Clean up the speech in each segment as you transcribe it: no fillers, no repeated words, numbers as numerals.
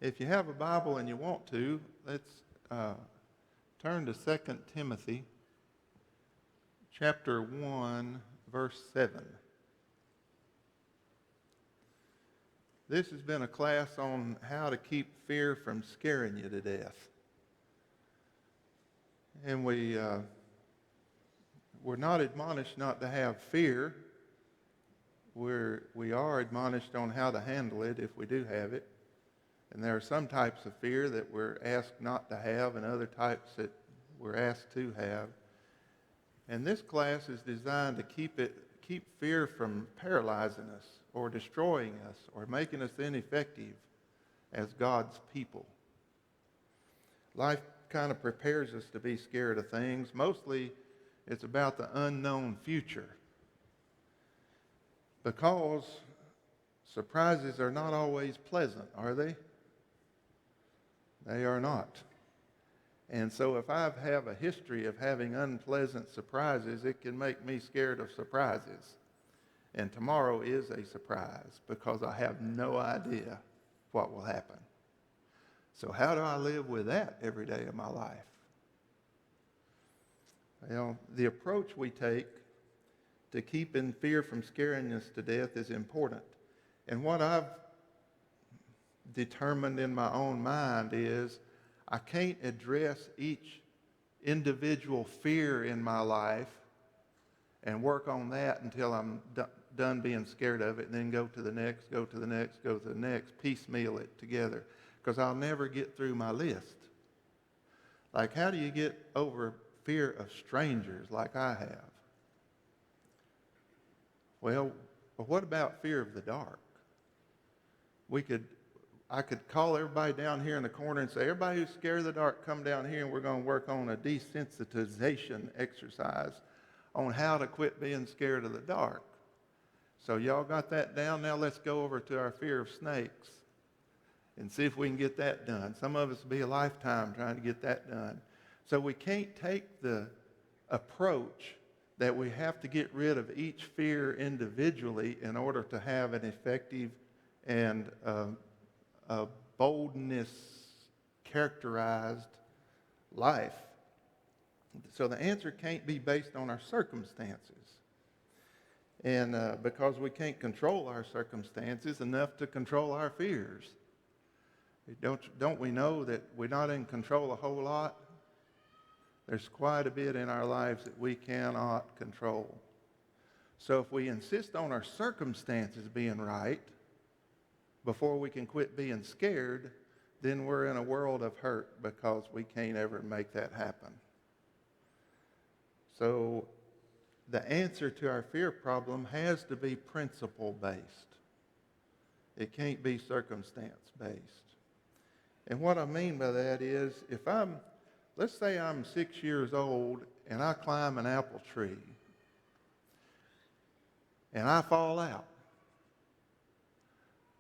If you have a Bible and you want to, let's turn to 2 Timothy chapter 1, verse 7. This has been a class on how to keep fear from scaring you to death. And we're not admonished not to have fear. We are admonished on how to handle it if we do have it. And there are some types of fear that we're asked not to have and other types that we're asked to have. And this class is designed to keep fear from paralyzing us or destroying us or making us ineffective as God's people. Life kind of prepares us to be scared of things. Mostly it's about the unknown future, because surprises are not always pleasant, are they? They are not. And so if I have a history of having unpleasant surprises, it can make me scared of surprises. And tomorrow is a surprise because I have no idea what will happen. So how do I live with that every day of my life? Well, the approach we take to keeping fear from scaring us to death is important. And what I've determined in my own mind is I can't address each individual fear in my life and work on that until I'm done being scared of it, and then go to the next, go to the next, go to the next, piecemeal it together, because I'll never get through my list. Like, how do you get over fear of strangers like I have? Well, what about fear of the dark? I could call everybody down here in the corner and say, everybody who's scared of the dark, come down here and we're going to work on a desensitization exercise on how to quit being scared of the dark. So y'all got that down? Now let's go over to our fear of snakes and see if we can get that done. Some of us will be a lifetime trying to get that done. So we can't take the approach that we have to get rid of each fear individually in order to have an effective and a boldness characterized life. So the answer can't be based on our circumstances. And because we can't control our circumstances enough to control our fears. Don't we know that we're not in control a whole lot? There's quite a bit in our lives that we cannot control. So if we insist on our circumstances being right before we can quit being scared, then we're in a world of hurt because we can't ever make that happen. So the answer to our fear problem has to be principle-based. It can't be circumstance-based. And what I mean by that is, let's say I'm 6 years old and I climb an apple tree and I fall out.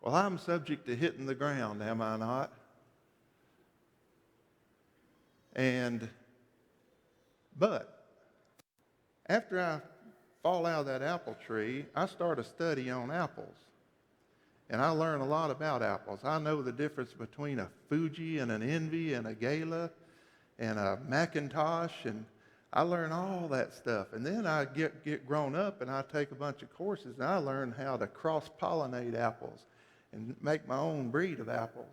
Well, I'm subject to hitting the ground, am I not? But after I fall out of that apple tree, I start a study on apples. And I learn a lot about apples. I know the difference between a Fuji and an Envy and a Gala and a Macintosh, and I learn all that stuff. And then I get grown up and I take a bunch of courses and I learn how to cross-pollinate apples and make my own breed of apples.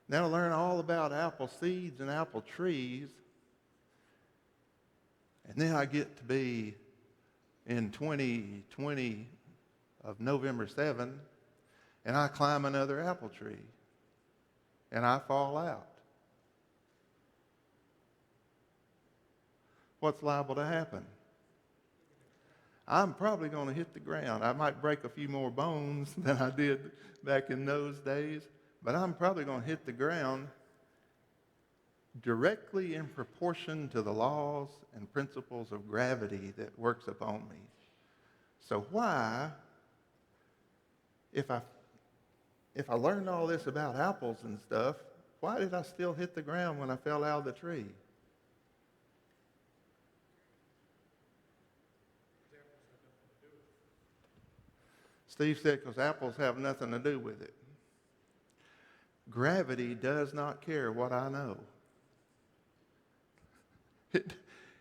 Then I learn all about apple seeds and apple trees. And then I get to be in 2020 of November 7, and I climb another apple tree, and I fall out. What's liable to happen? I'm probably going to hit the ground. I might break a few more bones than I did back in those days, but I'm probably going to hit the ground directly in proportion to the laws and principles of gravity that works upon me. So why, if I learned all this about apples and stuff, why did I still hit the ground when I fell out of the tree? Steve said because apples have nothing to do with it. Gravity does not care what I know.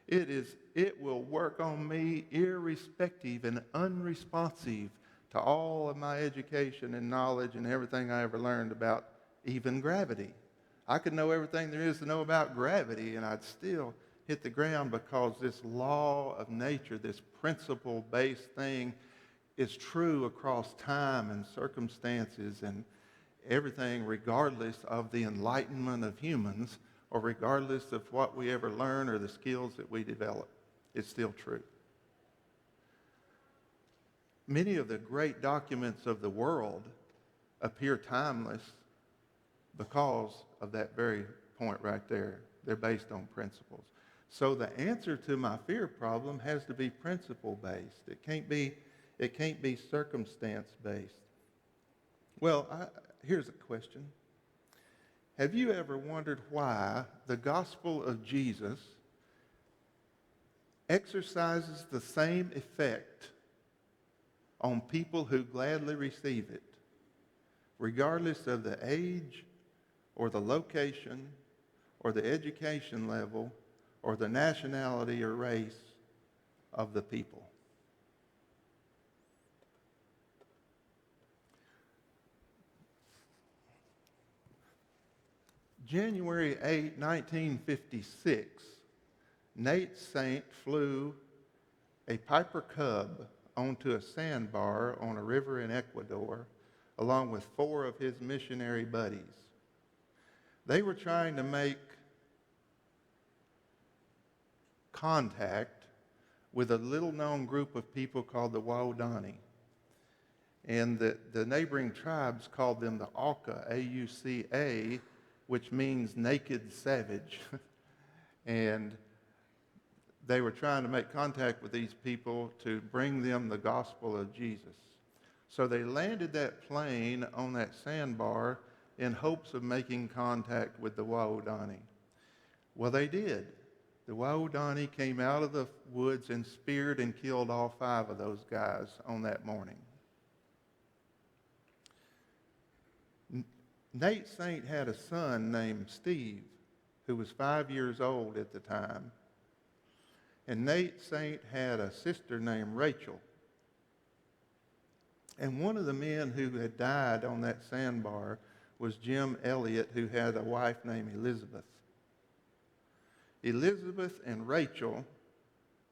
It will work on me irrespective and unresponsive to all of my education and knowledge and everything I ever learned about even gravity. I could know everything there is to know about gravity, and I'd still hit the ground, because this law of nature, this principle-based thing, is true across time and circumstances and everything, regardless of the enlightenment of humans or regardless of what we ever learn or the skills that we develop. It's still true. Many of the great documents of the world appear timeless because of that very point right there. They're based on principles. So the answer to my fear problem has to be principle-based. It can't be circumstance-based. Well, here's a question. Have you ever wondered why the gospel of Jesus exercises the same effect on people who gladly receive it, regardless of the age or the location or the education level or the nationality or race of the people? January 8, 1956, Nate Saint flew a Piper Cub onto a sandbar on a river in Ecuador, along with 4 of his missionary buddies. They were trying to make contact with a little-known group of people called the Waodani. And the neighboring tribes called them the Auca, A-U-C-A, which means naked savage. And they were trying to make contact with these people to bring them the gospel of Jesus. So they landed that plane on that sandbar in hopes of making contact with the Waodani. Well, they did. The Waodani came out of the woods and speared and killed all 5 of those guys on that morning. Nate Saint had a son named Steve, who was 5 years old at the time. And Nate Saint had a sister named Rachel. And one of the men who had died on that sandbar was Jim Elliott, who had a wife named Elizabeth. Elizabeth and Rachel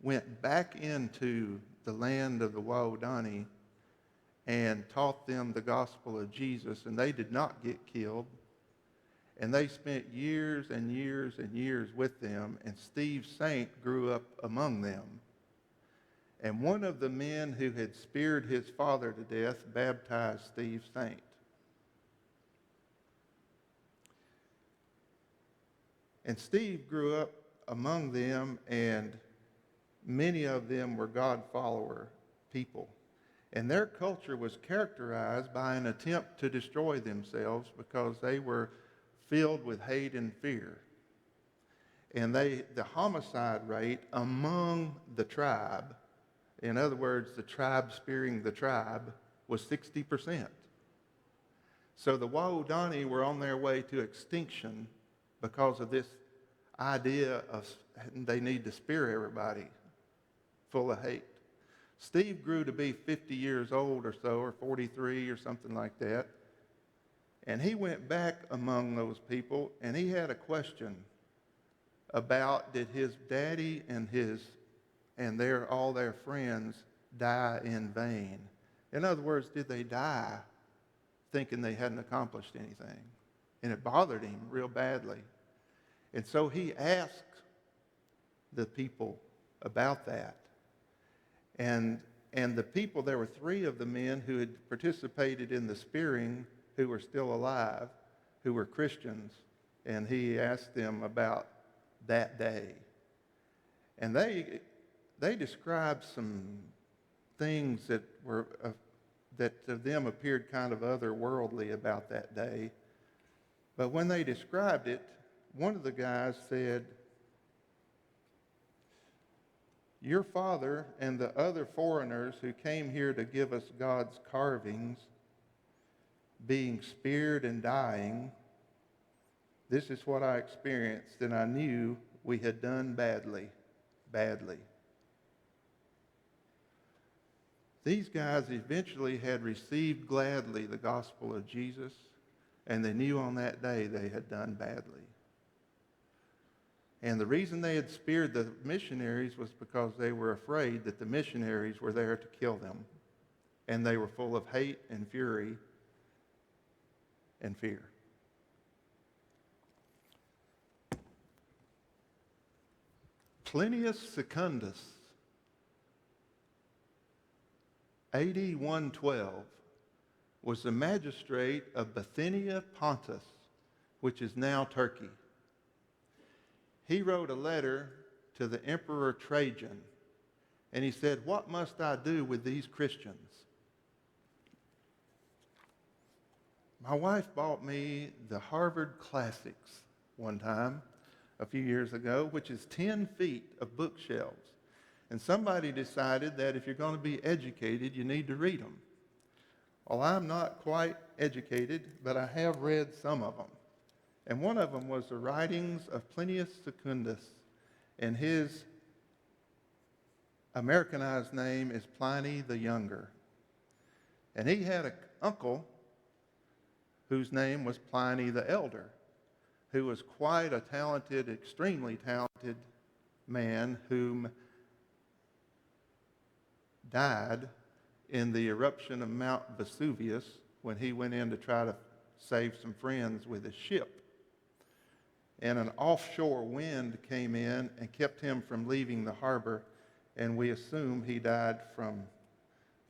went back into the land of the Waodani and taught them the gospel of Jesus, and they did not get killed. And they spent years and years and years with them, and Steve Saint grew up among them. And one of the men who had speared his father to death baptized Steve Saint. And Steve grew up among them, and many of them were God-follower people. And their culture was characterized by an attempt to destroy themselves because they were filled with hate and fear. And the homicide rate among the tribe, in other words, the tribe spearing the tribe, was 60%. So the Waodani were on their way to extinction because of this idea of they need to spear everybody full of hate. Steve grew to be 50 years old or so, or 43 or something like that. And he went back among those people, and he had a question about, did his daddy and all their friends die in vain? In other words, did they die thinking they hadn't accomplished anything? And it bothered him real badly. And so he asked the people about that. And the people, there were 3 of the men who had participated in the spearing who were still alive, who were Christians, and he asked them about that day. And they described some things that to them appeared kind of otherworldly about that day. But when they described it, one of the guys said, "Your father and the other foreigners who came here to give us God's carvings, being speared and dying, This is what I experienced, and I knew we had done badly. These guys eventually had received gladly the gospel of Jesus, and they knew on that day they had done badly. And the reason they had speared the missionaries was because they were afraid that the missionaries were there to kill them. And they were full of hate and fury and fear. Plinius Secundus, AD 112, was the magistrate of Bithynia Pontus, which is now Turkey. He wrote a letter to the Emperor Trajan, and he said, "What must I do with these Christians?" My wife bought me the Harvard Classics one time, a few years ago, which is 10 feet of bookshelves. And somebody decided that if you're going to be educated, you need to read them. Well, I'm not quite educated, but I have read some of them. And one of them was the writings of Plinius Secundus, and his Americanized name is Pliny the Younger. And he had an uncle whose name was Pliny the Elder, who was quite a talented, extremely talented man whom died in the eruption of Mount Vesuvius when he went in to try to save some friends with his ship. And an offshore wind came in and kept him from leaving the harbor, and we assume he died from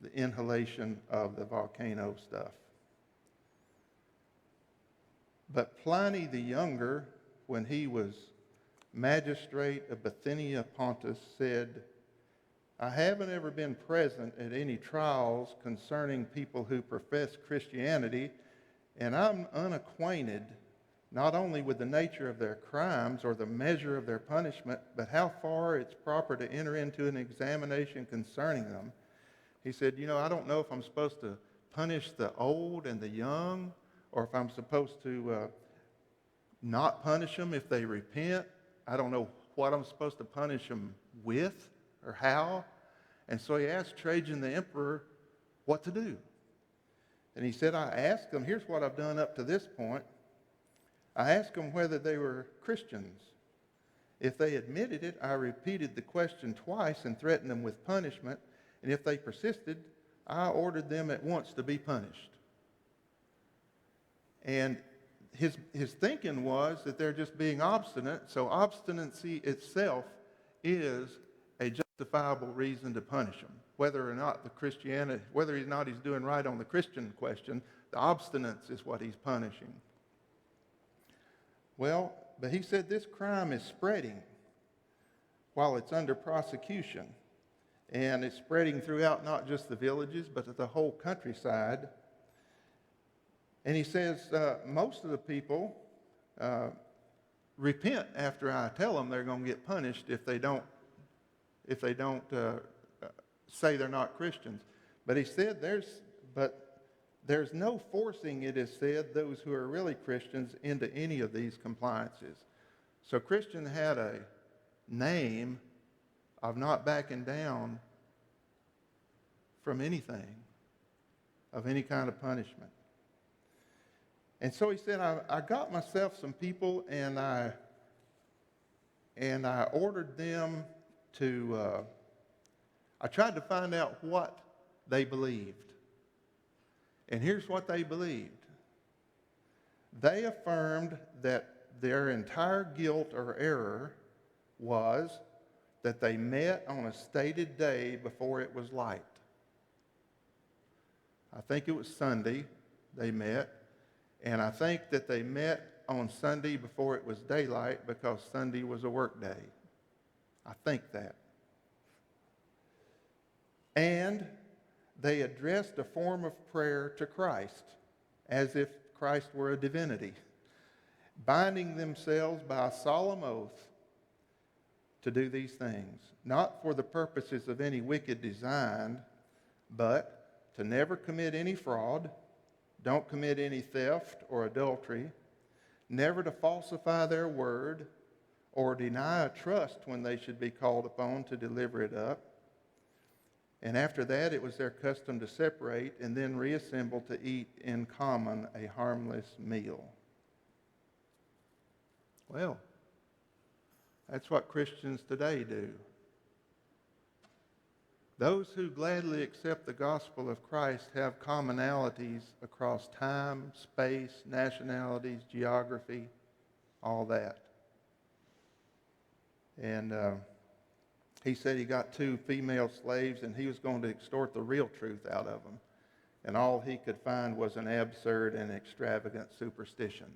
the inhalation of the volcano stuff. But Pliny the Younger, when he was magistrate of Bithynia Pontus, said, "I haven't ever been present at any trials concerning people who profess Christianity, and I'm unacquainted not only with the nature of their crimes or the measure of their punishment, but how far it's proper to enter into an examination concerning them." He said, I don't know if I'm supposed to punish the old and the young, or if I'm supposed to not punish them if they repent. I don't know what I'm supposed to punish them with or how. And so he asked Trajan the emperor what to do. And he said, I asked them, here's what I've done up to this point. I asked them whether they were Christians. If they admitted it, I repeated the question twice and threatened them with punishment. And if they persisted, I ordered them at once to be punished. And his thinking was that they're just being obstinate, so obstinacy itself is a justifiable reason to punish them. Whether or not he's doing right on the Christian question, the obstinance is what he's punishing. Well, but he said this crime is spreading while it's under prosecution. And it's spreading throughout not just the villages, but the whole countryside. And he says most of the people repent after I tell them they're going to get punished if they don't say they're not Christians. But he said there's no forcing, it is said, those who are really Christians into any of these compliances. So Christian had a name of not backing down from anything, of any kind of punishment. And so he said, I got myself some people, and I ordered them to, I tried to find out what they believed. And here's what they believed. They affirmed that their entire guilt or error was that they met on a stated day before it was light. I think it was Sunday they met. And I think that they met on Sunday before it was daylight because Sunday was a work day. I think that. And they addressed a form of prayer to Christ as if Christ were a divinity, binding themselves by a solemn oath to do these things, not for the purposes of any wicked design, but to never commit any fraud, don't commit any theft or adultery, never to falsify their word or deny a trust when they should be called upon to deliver it up. And after that, it was their custom to separate and then reassemble to eat in common a harmless meal. Well, that's what Christians today do. Those who gladly accept the gospel of Christ have commonalities across time, space, nationalities, geography, all that. And he said he got 2 female slaves and he was going to extort the real truth out of them. And all he could find was an absurd and extravagant superstition.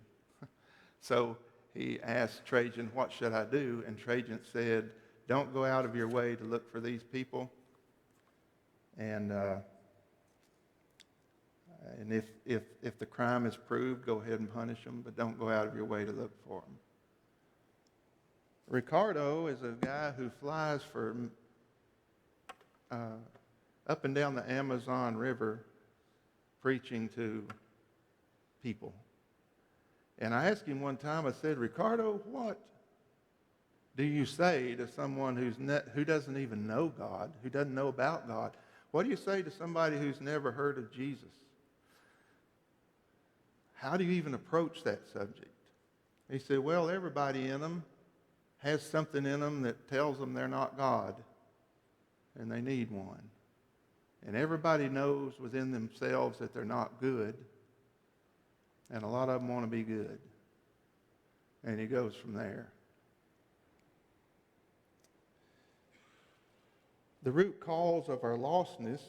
So he asked Trajan, what should I do? And Trajan said, don't go out of your way to look for these people. And if the crime is proved, go ahead and punish them, but don't go out of your way to look for them. Ricardo is a guy who flies for up and down the Amazon River preaching to people. And I asked him one time, I said, Ricardo, what do you say to someone who doesn't even know God, who doesn't know about God? What do you say to somebody who's never heard of Jesus? How do you even approach that subject? He said, well, everybody in them has something in them that tells them they're not God, and they need one. And everybody knows within themselves that they're not good, and a lot of them want to be good. And he goes from there. The root cause of our lostness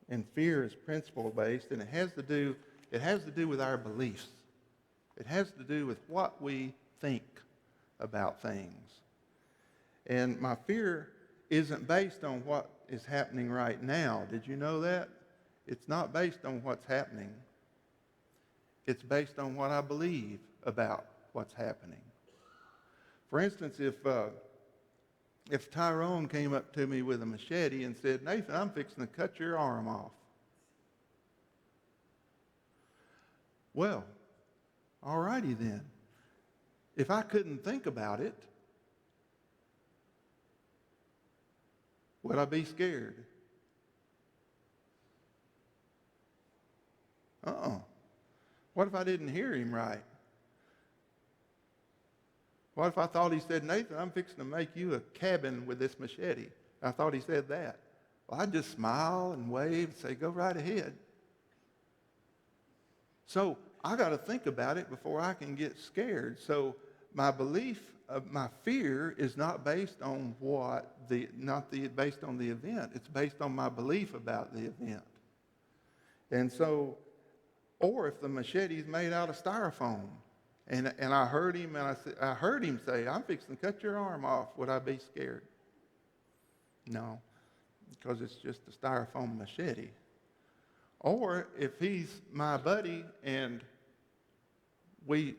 and fear is principle-based, and it has to do with our beliefs. It has to do with what we think about things. And my fear isn't based on what is happening right now. Did you know that? It's not based on what's happening. It's based on what I believe about what's happening. For instance, if Tyrone came up to me with a machete and said, Nathan, I'm fixing to cut your arm off. Well, all righty then. If I couldn't think about it, would I be scared? What if I didn't hear him right? What if I thought he said, Nathan, I'm fixing to make you a cabin with this machete? I thought he said that. Well, I'd just smile and wave and say, go right ahead. So I got to think about it before I can get scared. So my fear is not based on based on the event. It's based on my belief about the event. And so, or if the machete is made out of styrofoam, and I heard him, and I heard him say, I'm fixing to cut your arm off, would I be scared? No, because it's just a styrofoam machete. Or if he's my buddy and we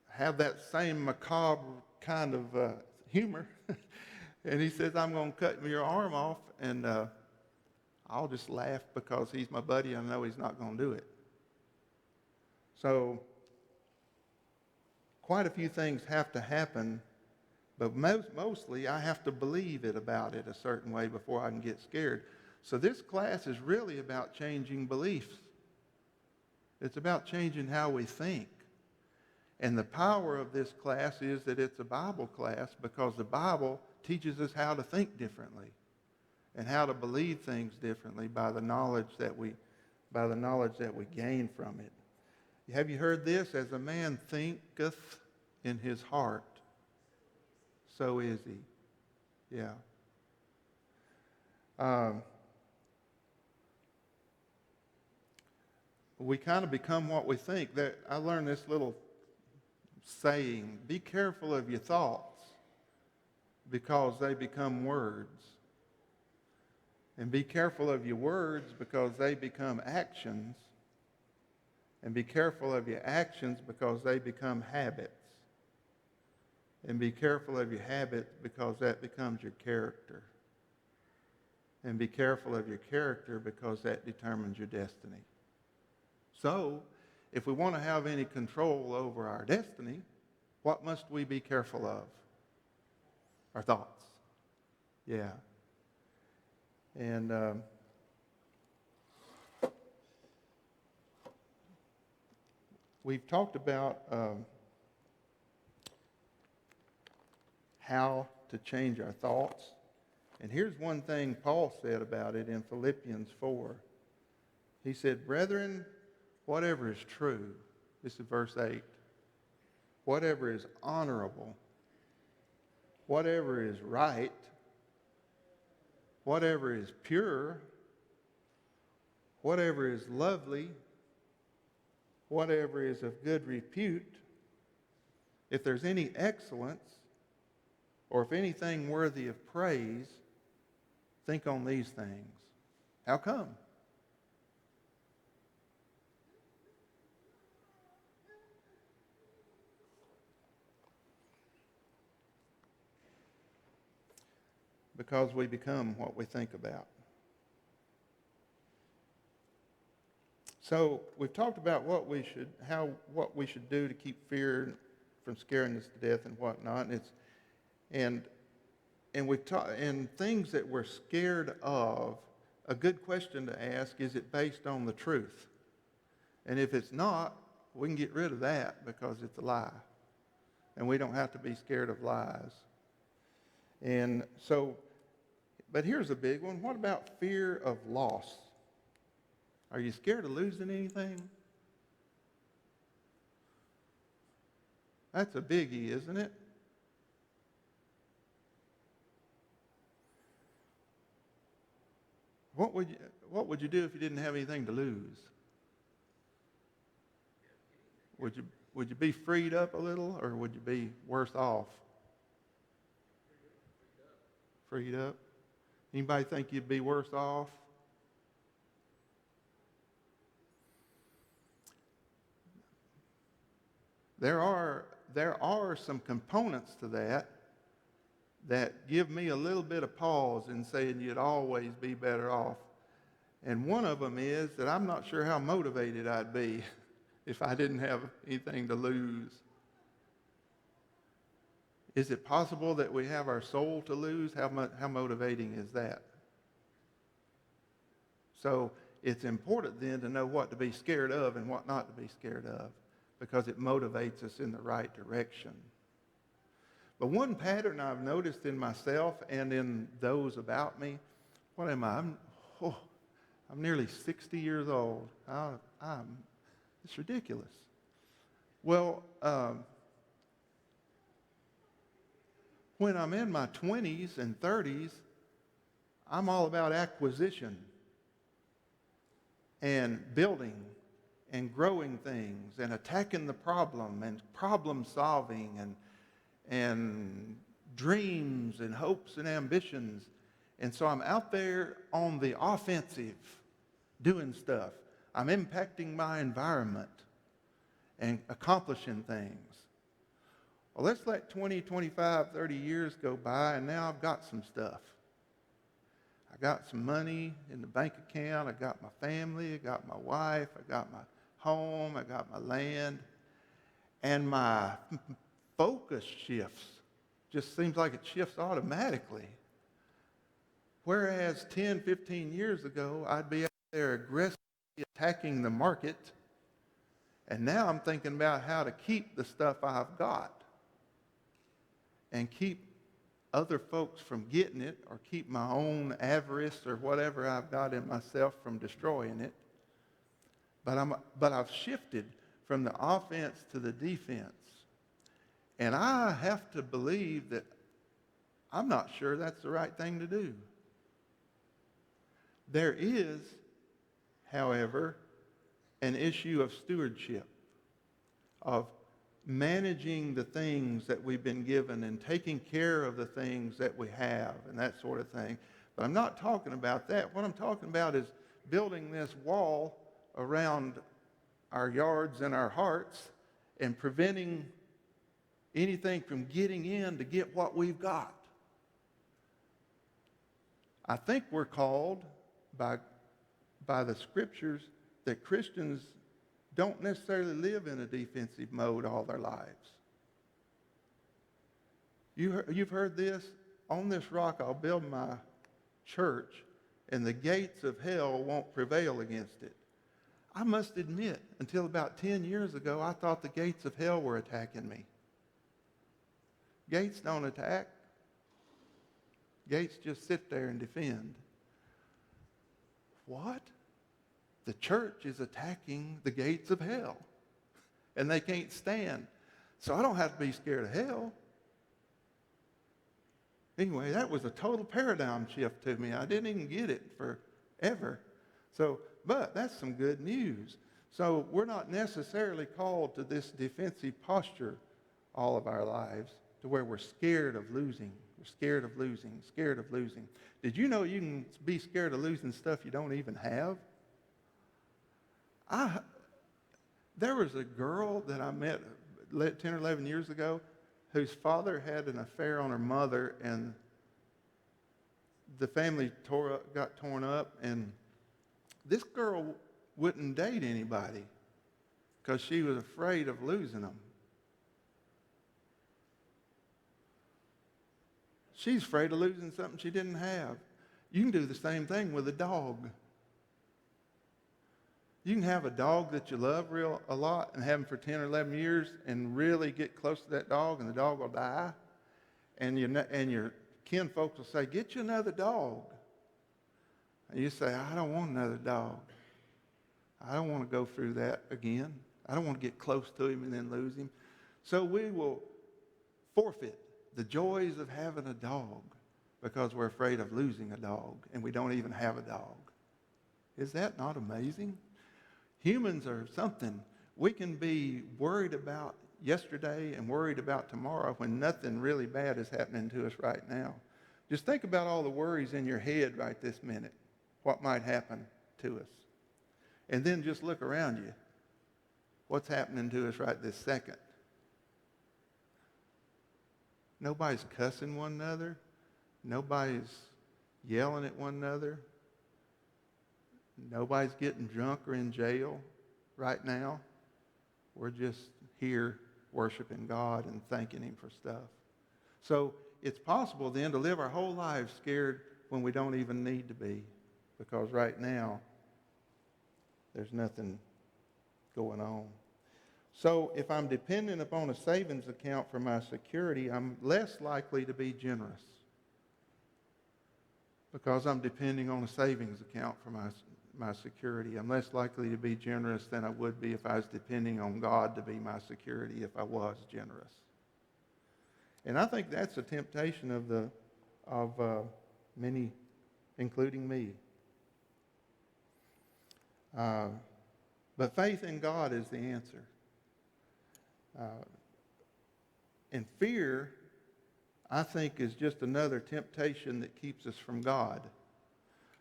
have that same macabre kind of humor, and he says, I'm going to cut your arm off, and I'll just laugh because he's my buddy and I know he's not going to do it. So quite a few things have to happen, but mostly I have to believe about it a certain way before I can get scared. So this class is really about changing beliefs. It's about changing how we think. And the power of this class is that it's a Bible class because the Bible teaches us how to think differently and how to believe things differently by the knowledge that we gain from it. Have you heard this? As a man thinketh in his heart, so is he. Yeah. We kind of become what we think. I learned this little saying, be careful of your thoughts because they become words. And be careful of your words because they become actions. And be careful of your actions because they become habits. And be careful of your habits because that becomes your character. And be careful of your character because that determines your destiny. So, If we want to have any control over our destiny, what must we be careful of? Our thoughts. Yeah. And we've talked about how to change our thoughts. And here's one thing Paul said about it in Philippians 4. He said, "Brethren, whatever is true," this is verse 8, "whatever is honorable, whatever is right, whatever is pure, whatever is lovely, whatever is of good repute, if there's any excellence, or if anything worthy of praise, think on these things." How come? Because we become what we think about. So we've talked about what we should do to keep fear from scaring us to death and whatnot. And we've taught in things that we're scared of. A good question to ask: is it based on the truth? And if it's not, we can get rid of that because it's a lie, and we don't have to be scared of lies. And so, but here's a big one. What about fear of loss? Are you scared of losing anything? That's a biggie, isn't it? What would you do if you didn't have anything to lose? Would you be freed up a little, or would you be worse off? Freed up. Anybody think you'd be worse off? There are some components to that give me a little bit of pause in saying you'd always be better off. And one of them is that I'm not sure how motivated I'd be if I didn't have anything to lose. Is it possible that we have our soul to lose? How motivating is that? So it's important then to know what to be scared of and what not to be scared of, because it motivates us in the right direction. But one pattern I've noticed in myself and in those about me, what am I? I'm nearly 60 years old. It's ridiculous. Well, when I'm in my 20s and 30s, I'm all about acquisition and building and growing things and attacking the problem and problem solving and dreams and hopes and ambitions. And so I'm out there on the offensive doing stuff. I'm impacting my environment and accomplishing things. Well, let's let 20, 25, 30 years go by, and now I've got some stuff. I got some money in the bank account. I got my family. I got my wife. I got my home. I got my land. And my focus shifts. Just seems like it shifts automatically. Whereas 10, 15 years ago, I'd be out there aggressively attacking the market. And now I'm thinking about how to keep the stuff I've got and keep other folks from getting it, or keep my own avarice or whatever I've got in myself from destroying it. But I've shifted from the offense to the defense. And I have to believe that I'm not sure that's the right thing to do. There is, however, an issue of stewardship, of managing the things that we've been given and taking care of the things that we have and that sort of thing. But I'm not talking about that. What I'm talking about is building this wall around our yards and our hearts and preventing anything from getting in to get what we've got. I think we're called by the scriptures that Christians don't necessarily live in a defensive mode all their lives. You've heard this? On this rock I'll build my church, and the gates of hell won't prevail against it. I must admit, until about 10 years ago, I thought the gates of hell were attacking me. Gates don't attack. Gates just sit there and defend. What? The church is attacking the gates of hell, and they can't stand. So I don't have to be scared of hell. Anyway, that was a total paradigm shift to me. I didn't even get it forever. But that's some good news. So we're not necessarily called to this defensive posture all of our lives to where we're scared of losing. We're scared of losing, scared of losing. Did you know you can be scared of losing stuff you don't even have? There was a girl that I met 10 or 11 years ago whose father had an affair on her mother, and the family got torn up, and this girl wouldn't date anybody because she was afraid of losing them. She's afraid of losing something she didn't have. You can do the same thing with a dog. You can have a dog that you love a lot and have him for 10 or 11 years and really get close to that dog, and the dog will die. And your kin folks will say, get you another dog. And you say, I don't want another dog. I don't want to go through that again. I don't want to get close to him and then lose him. So we will forfeit the joys of having a dog because we're afraid of losing a dog, and we don't even have a dog. Is that not amazing? Humans are something. We can be worried about yesterday and worried about tomorrow when nothing really bad is happening to us right now. Just think about all the worries in your head right this minute, what might happen to us. And then just look around you. What's happening to us right this second? Nobody's cussing one another. Nobody's yelling at one another. Nobody's getting drunk or in jail right now. We're just here worshiping God and thanking Him for stuff. So it's possible then to live our whole lives scared when we don't even need to be, because right now there's nothing going on. So if I'm dependent upon a savings account for my security, I'm less likely to be generous because I'm depending on a savings account for my security. I'm less likely to be generous than I would be if I was depending on God to be my security if I was generous. And I think that's a temptation of many, including me. But faith in God is the answer. And fear, I think, is just another temptation that keeps us from God.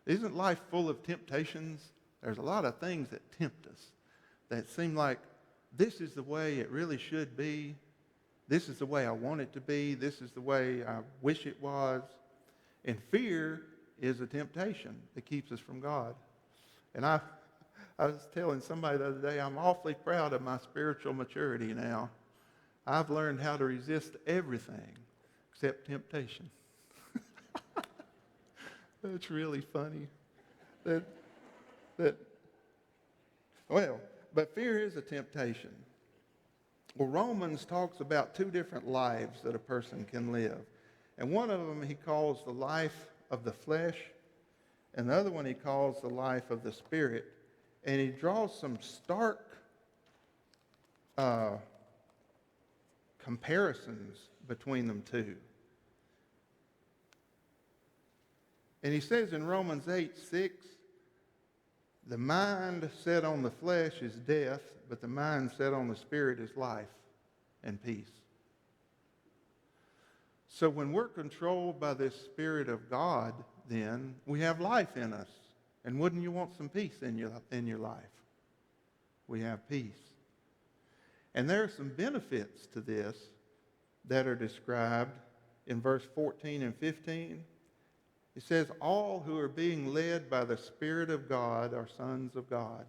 Isn't life full of temptations? There's a lot of things that tempt us that seem like this is the way it really should be. This is the way I want it to be. This is the way I wish it was. And fear is a temptation that keeps us from God. And I was telling somebody the other day, I'm awfully proud of my spiritual maturity now. I've learned how to resist everything except temptation. That's really funny. But fear is a temptation. Well, Romans talks about two different lives that a person can live. And one of them he calls the life of the flesh, and the other one he calls the life of the spirit. And he draws some stark comparisons between them two. And he says in Romans 8:6, the mind set on the flesh is death, but the mind set on the spirit is life and peace. So when we're controlled by this Spirit of God, then we have life in us. And wouldn't you want some peace in your life? We have peace. And there are some benefits to this that are described in verse 14 and 15. It says, all who are being led by the Spirit of God are sons of God.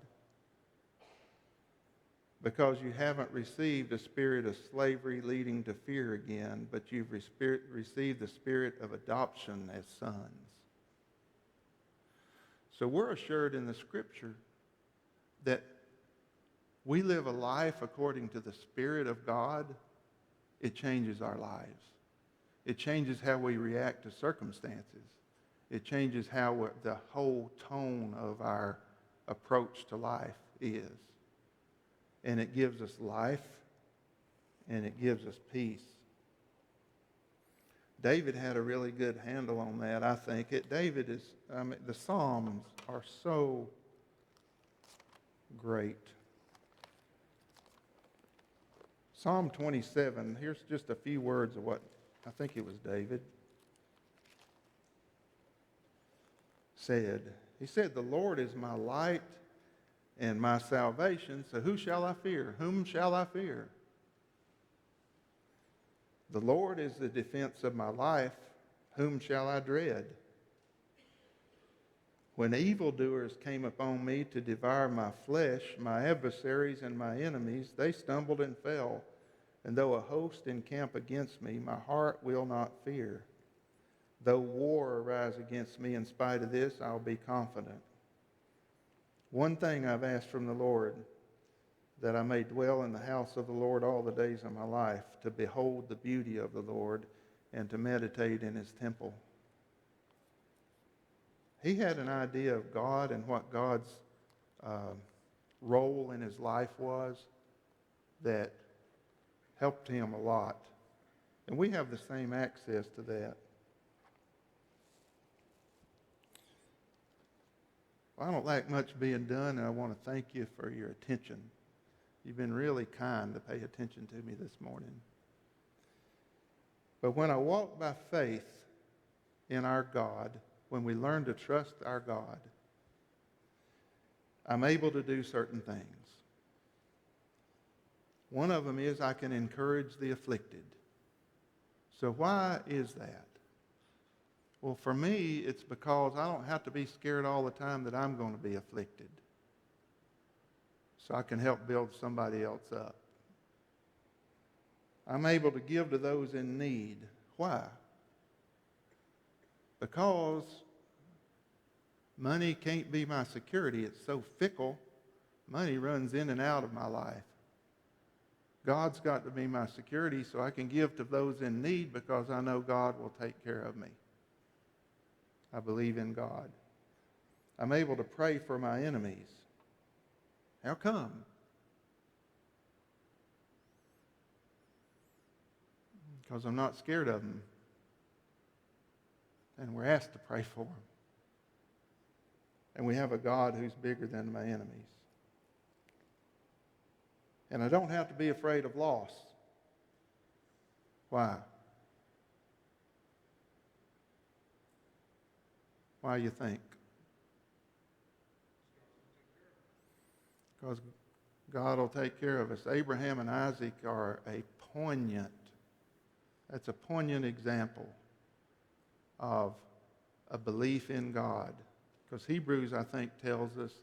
because you haven't received a spirit of slavery leading to fear again, but you've received the spirit of adoption as sons. So we're assured in the Scripture that we live a life according to the Spirit of God. It changes our lives. It changes how we react to circumstances. It changes how the whole tone of our approach to life is. And it gives us life, and it gives us peace. David had a really good handle on that, I think. The Psalms are so great. Psalm 27, here's just a few words of what I think it was David said. He said, "The Lord is my light and my salvation, so who shall I fear? Whom shall I fear? The Lord is the defense of my life, whom shall I dread? When evildoers came upon me to devour my flesh, my adversaries and my enemies, they stumbled and fell. And though a host encamp against me, my heart will not fear. Though war arise against me, in spite of this, I'll be confident. One thing I've asked from the Lord, that I may dwell in the house of the Lord all the days of my life, to behold the beauty of the Lord and to meditate in his temple." He had an idea of God and what God's role in his life was that helped him a lot. And we have the same access to that. Well, I don't like much being done, and I want to thank you for your attention. You've been really kind to pay attention to me this morning. But when I walk by faith in our God, when we learn to trust our God, I'm able to do certain things. One of them is I can encourage the afflicted. So why is that? Well, for me, it's because I don't have to be scared all the time that I'm going to be afflicted. So I can help build somebody else up. I'm able to give to those in need. Why? Because money can't be my security. It's so fickle. Money runs in and out of my life. God's got to be my security so I can give to those in need because I know God will take care of me. I believe in God. I'm able to pray for my enemies. How come? Because I'm not scared of them. And we're asked to pray for them. And we have a God who's bigger than my enemies. And I don't have to be afraid of loss. Why? Why you think? Because God will take care of us. Abraham and Isaac are that's a poignant example of a belief in God. Because Hebrews, I think, tells us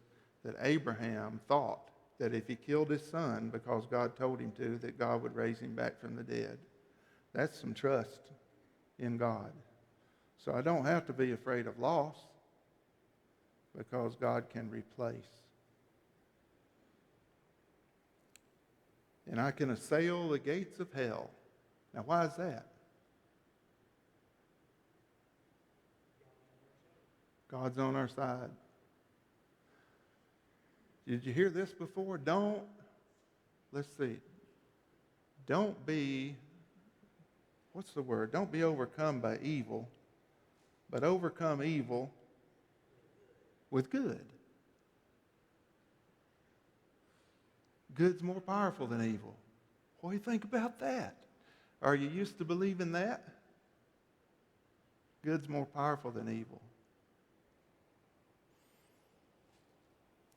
that Abraham thought that if he killed his son because God told him to, that God would raise him back from the dead. That's some trust in God. So I don't have to be afraid of loss because God can replace. And I can assail the gates of hell. Now, why is that? God's on our side. Did you hear this before? Don't be, what's the word? Don't be overcome by evil, but overcome evil with good. Good's more powerful than evil. What do you think about that? Are you used to believing that? Good's more powerful than evil.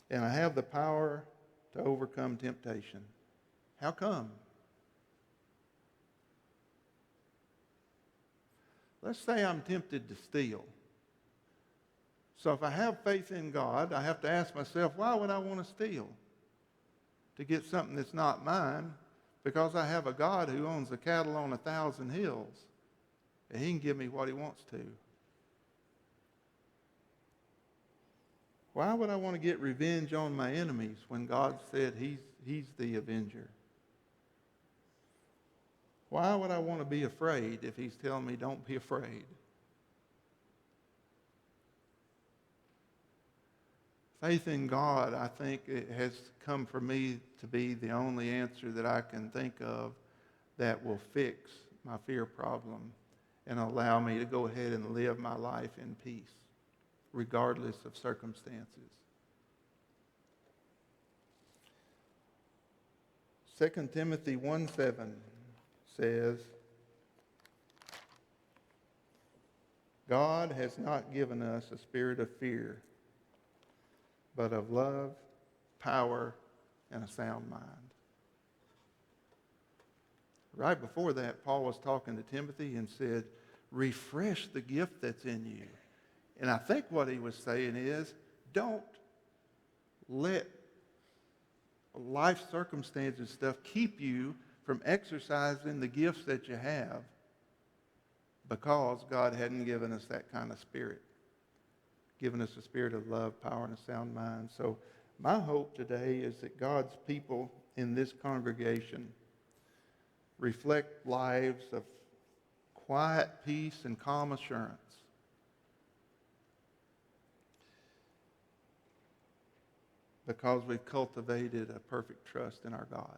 And I have the power to overcome temptation. How come? Let's say I'm tempted to steal. So if I have faith in God, I have to ask myself, why would I want to steal? to get something that's not mine because I have a God who owns the cattle on 1,000 hills, and he can give me what he wants to. Why would I want to get revenge on my enemies when God said he's the avenger? Why would I want to be afraid if he's telling me don't be afraid? Faith in God, I think it has come for me to be the only answer that I can think of that will fix my fear problem and allow me to go ahead and live my life in peace, regardless of circumstances. 2 Timothy 1:7 says, God has not given us a spirit of fear, but of love, power, and a sound mind. Right before that, Paul was talking to Timothy and said, refresh the gift that's in you. And I think what he was saying is, don't let life circumstances and stuff keep you from exercising the gifts that you have, because God hadn't given us that kind of spirit. Given us a spirit of love, power, and a sound mind. So my hope today is that God's people in this congregation reflect lives of quiet peace and calm assurance. Because we've cultivated a perfect trust in our God.